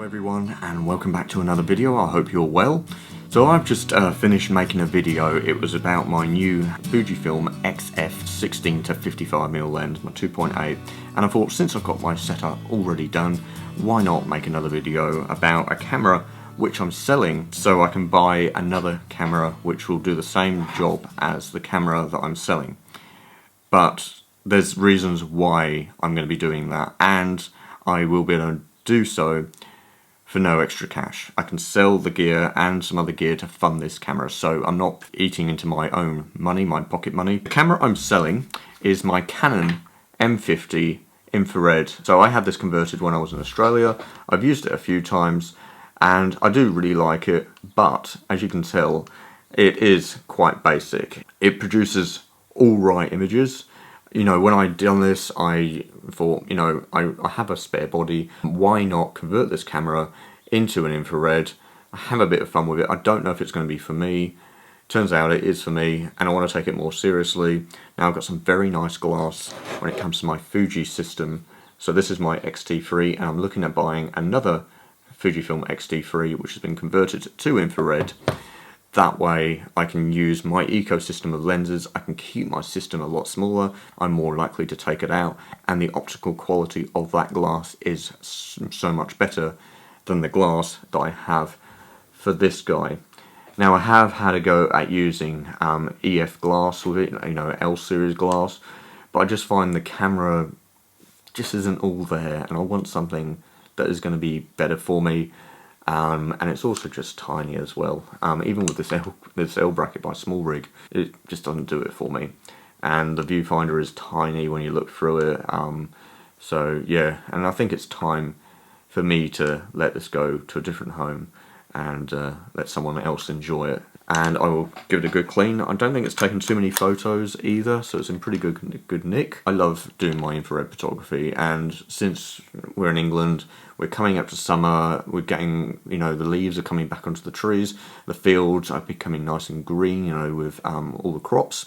Everyone, and welcome back to another video. I hope you're well. So I've just finished making a video. It was about my new Fujifilm XF 16-55mm lens, my 2.8, and I thought since I've got my setup already done, why not make another video about a camera which I'm selling so I can buy another camera which will do the same job as the camera that I'm selling. But there's reasons why I'm going to be doing that, and I will be able to do so for no extra cash. I can sell the gear and some other gear to fund this camera, so I'm not eating into my own money, my pocket money. The camera I'm selling is my Canon M50 infrared. So I had this converted when I was in Australia. I've used it a few times and I do really like it, but as you can tell, it is quite basic. It produces alright images. You know, when I done this, I thought, you know, I have a spare body. Why not convert this camera into an infrared? I have a bit of fun with it. I don't know if it's going to be for me. Turns out it is for me, and I want to take it more seriously. Now I've got some very nice glass when it comes to my Fuji system. So this is my X-T3, and I'm looking at buying another Fujifilm X-T3, which has been converted to infrared. That way I can use my ecosystem of lenses, I can keep my system a lot smaller, I'm more likely to take it out, and the optical quality of that glass is so much better than the glass that I have for this guy. Now I have had a go at using EF glass with it, you know, L series glass, but I just find the camera just isn't all there, and I want something that is going to be better for me. And it's also just tiny as well. Even with this L bracket by SmallRig, it just doesn't do it for me. And the viewfinder is tiny when you look through it. So yeah, and I think it's time for me to let this go to a different home and let someone else enjoy it. And I will give it a good clean. I don't think it's taken too many photos either, so it's in pretty good nick. I love doing my infrared photography, and since we're in England, we're coming up to summer, we're getting, you know, the leaves are coming back onto the trees, the fields are becoming nice and green, you know, with all the crops,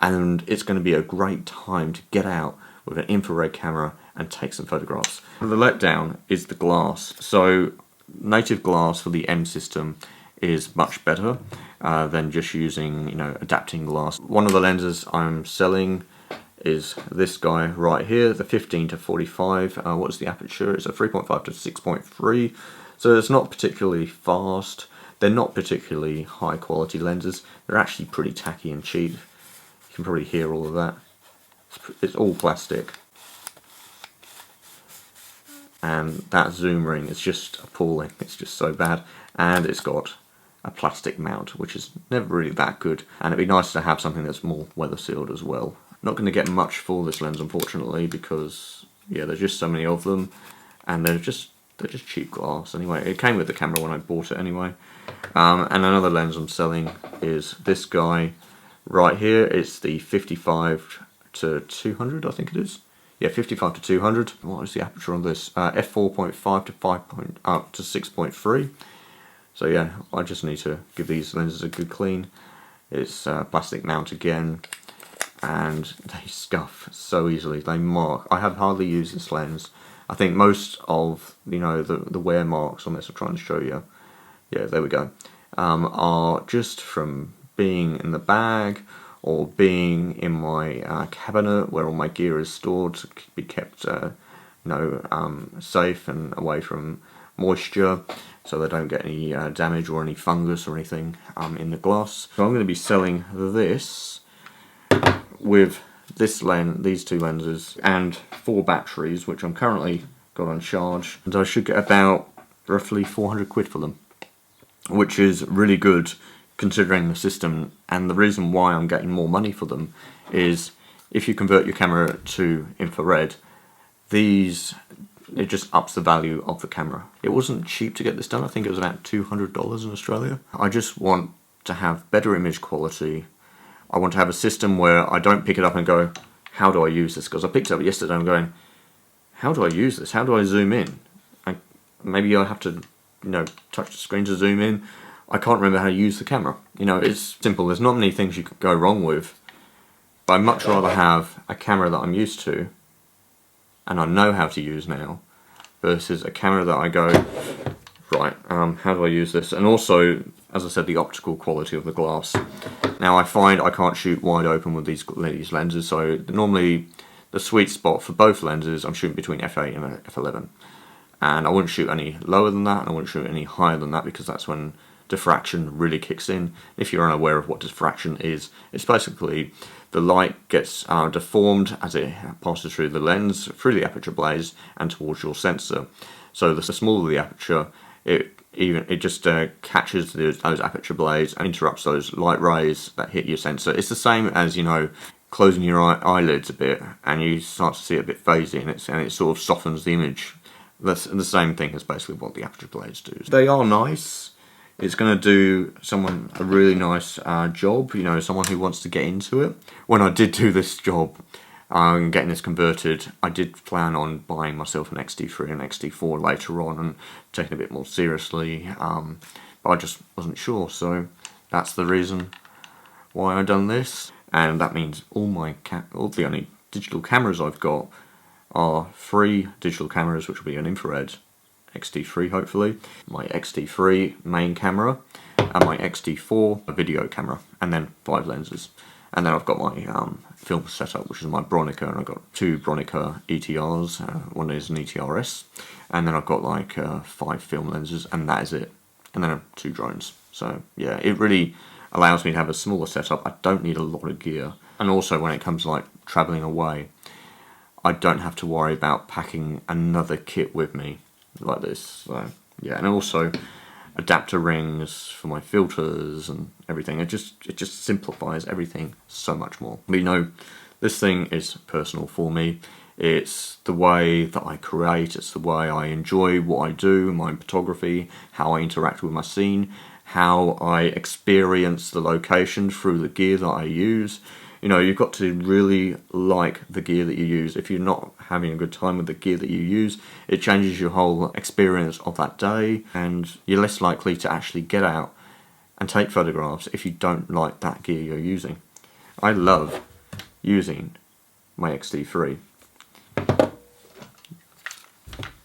and it's going to be a great time to get out with an infrared camera and take some photographs. The letdown is the glass. So native glass for the M system is much better than just using, you know, adapting glass. One of the lenses I'm selling is this guy right here, the 15-45. What is the aperture? It's a 3.5 to 6.3, so it's not particularly fast. They're not particularly high quality lenses. They're actually pretty tacky and cheap. You can probably hear all of that. It's all plastic. And that zoom ring is just appalling. It's just so bad. And it's got a plastic mount, which is never really that good. And it'd be nice to have something that's more weather sealed as well. Not going to get much for this lens, unfortunately, because yeah, there's just so many of them, and they're just cheap glass. Anyway, it came with the camera when I bought it anyway. And another lens I'm selling is this guy right here. It's the 55-200, I think it is. Yeah, 55-200. What is the aperture on this? f4.5 to 6.3. So yeah, I just need to give these lenses a good clean. It's plastic mount again, and they scuff so easily. They mark. I have hardly used this lens. I think most of, you know, the wear marks on this, I'm trying to show you. Yeah, there we go. Are just from being in the bag or being in my cabinet where all my gear is stored to be kept, you know, safe and away from moisture, so they don't get any damage or any fungus or anything in the glass. So I'm going to be selling this with this lens, these two lenses, and 4 batteries, which I'm currently got on charge, and I should get about roughly 400 quid for them, which is really good considering the system. And the reason why I'm getting more money for them is if you convert your camera to infrared, it just ups the value of the camera. It wasn't cheap to get this done. I think it was about $200 in Australia. I just want to have better image quality. I want to have a system where I don't pick it up and go, how do I use this? Because I picked it up yesterday and I'm going, how do I use this? How do I zoom in? Maybe I have to, you know, touch the screen to zoom in. I can't remember how to use the camera. You know, it's simple. There's not many things you could go wrong with. But I'd much rather have a camera that I'm used to and I know how to use now, versus a camera that I go, Right, how do I use this? And also, as I said, the optical quality of the glass. Now I find I can't shoot wide open with these lenses, so normally the sweet spot for both lenses, I'm shooting between f8 and f11. And I wouldn't shoot any lower than that, and I wouldn't shoot any higher than that, because that's when diffraction really kicks in. If you're unaware of what diffraction is, it's basically the light gets deformed as it passes through the lens, through the aperture blades, and towards your sensor. So the smaller the aperture, it just catches those aperture blades and interrupts those light rays that hit your sensor. It's the same as, you know, closing your eyelids a bit and you start to see it a bit fuzzy, and it sort of softens the image. That's the same thing as basically what the aperture blades do. They are nice. It's going to do someone a really nice job, you know, someone who wants to get into it. When I did do this job, getting this converted, I did plan on buying myself an XT3 and XT4 later on and taking it a bit more seriously, but I just wasn't sure, so that's the reason why I've done this. And that means all the only digital cameras I've got are 3 digital cameras, which will be an infrared XT3 hopefully, my XT3 main camera, and my XT4 video camera, and then 5 lenses. And then I've got my film setup, which is my Bronica, and I've got 2 Bronica ETRs, one is an ETRS, and then I've got like 5 film lenses, and that is it. And then 2 drones. So yeah, it really allows me to have a smaller setup. I don't need a lot of gear. And also when it comes to like travelling away, I don't have to worry about packing another kit with me like this. So yeah, and also adapter rings for my filters and everything. It just simplifies everything so much more. But you know, this thing is personal for me. It's the way that I create, it's the way I enjoy what I do, my photography, how I interact with my scene, how I experience the location through the gear that I use. You know, you've got to really like the gear that you use. If you're not having a good time with the gear that you use, it changes your whole experience of that day, and you're less likely to actually get out and take photographs if you don't like that gear you're using. I love using my XT3.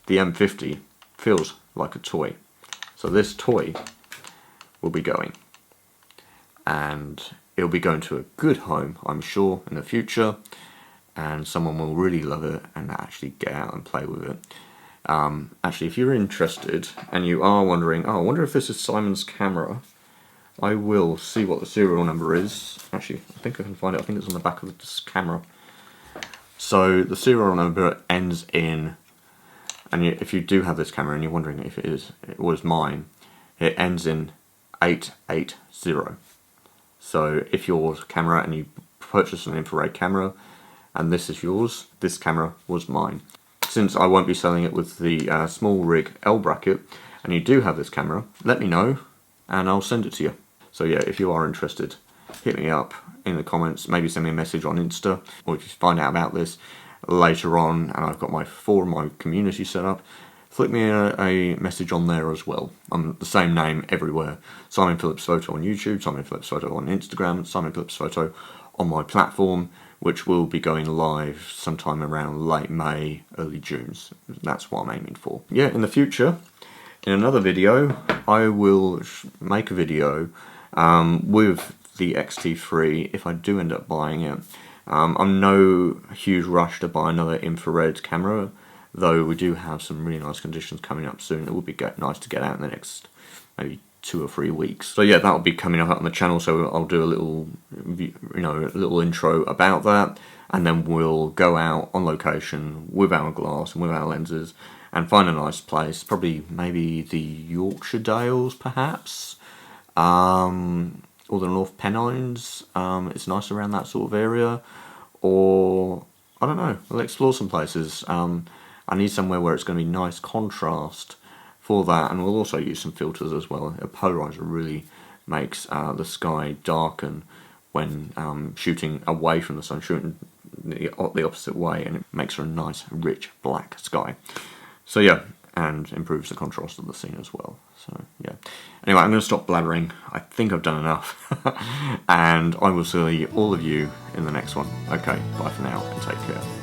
The M50 feels like a toy. So this toy will be going, and it'll be going to a good home, I'm sure, in the future, and someone will really love it and actually get out and play with it. Actually, if you're interested and you are wondering, oh, I wonder if this is Simon's camera, I will see what the serial number is. Actually, I think I can find it. I think it's on the back of this camera. So the serial number ends in, and if you do have this camera and you're wondering if it was mine, it ends in 880. So if your camera, and you purchase an infrared camera and this is yours, this camera was mine. Since I won't be selling it with the small rig L bracket, and you do have this camera, let me know and I'll send it to you. So yeah, if you are interested, hit me up in the comments, maybe send me a message on Insta, or if you find out about this later on and I've got my forum, my community set up, flick me a message on there as well. I'm the same name everywhere. Simon Phillips Photo on YouTube, Simon Phillips Photo on Instagram, Simon Phillips Photo on my platform, which will be going live sometime around late May, early June. That's what I'm aiming for. Yeah, in the future, in another video, I will make a video with the XT3 if I do end up buying it. I'm no huge rush to buy another infrared camera, though we do have some really nice conditions coming up soon. It would be nice to get out in the next maybe 2 or 3 weeks. So yeah, that'll be coming up on the channel, so I'll do a little, you know, a little intro about that, and then we'll go out on location with our glass and with our lenses and find a nice place, probably maybe the Yorkshire Dales perhaps, or the North Pennines. It's nice around that sort of area, or I don't know, we'll explore some places. I need somewhere where it's going to be nice contrast for that, and we'll also use some filters as well. A polarizer really makes the sky darken when shooting away from the sun, shooting the opposite way, and it makes for a nice rich black sky. So yeah, and improves the contrast of the scene as well. So yeah, anyway, I'm going to stop blabbering. I think I've done enough and I will see all of you in the next one. Okay, bye for now and take care.